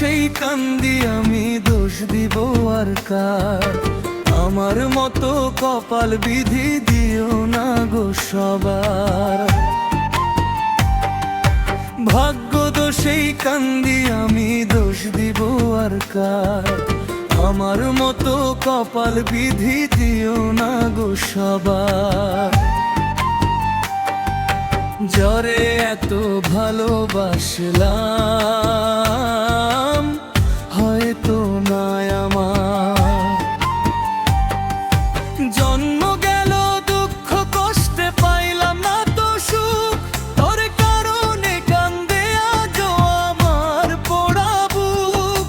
দোষেই কান্দি আমি, দোষ দিব আর কার? আমার মতো কপাল বিধি দিও না গো সবার। ভাগ্য দোষেই কান্দি আমি, দোষ দিব আর কার? আমার মতো কপাল বিধি দিও না গো সবার। যারে এত ভালোবাসলাম হয়তো না আমার, জন্ম গেল দুঃখ কষ্টে পাইলাম না তো সুখ, তোর কারণে কান্দে আজও আমার পোড়া বুক।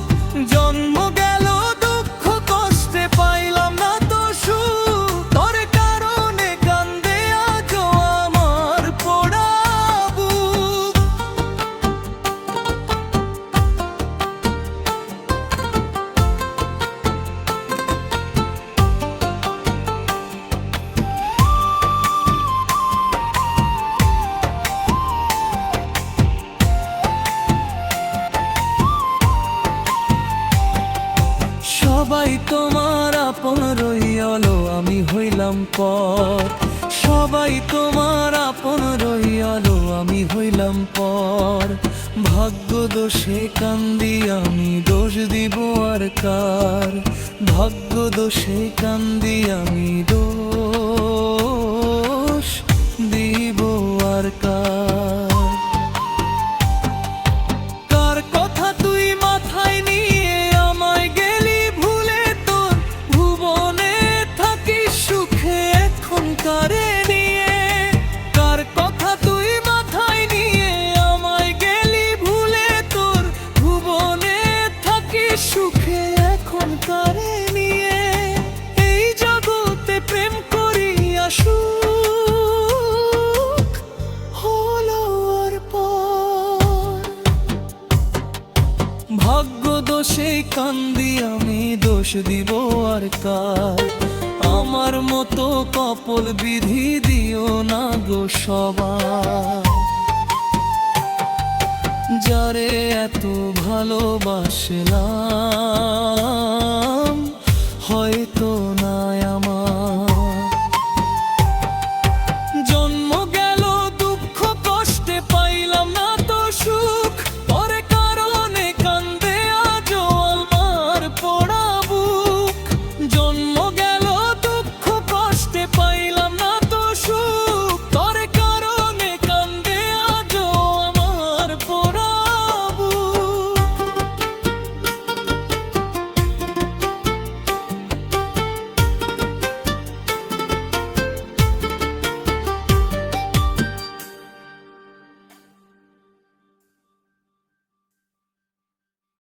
জন্ম গেল দুঃখ কষ্টে পাইলাম না তো সুখ, তোর কারণে কান্দে আজও আমার পোড়া বুক। সবাই তোমার আপন রইয়ালো, আমি হইলাম পর। সবাই তোমার আপন রইয়ালো, আমি হইলাম পর। ভাগ্য দোষে কান্দি আমি, দোষ দিব আর কার? ভাগ্য দোষে কান্দি আমি, দোষ দিব আর কার? কার কথা তুই মাথায় নিয়ে আমায় গেলি ভুলে, তোর ভুবনে থাকি সুখে এখন কারে নিয়ে? কার কথা তুই মাথায় নিয়ে আমায় গেলি ভুলে, তোর ভুবনে থাকি সুখে এখন কারে নিয়ে? এই জগতে প্রেম করিয়া সুখ হলো আর পর। ভাগ্য দোষে কান্দি আমি, দোষ দিব আর কার? আমার মতো কপাল বিধি দিও না গো সবার। যারে এত ভালোবাসলাম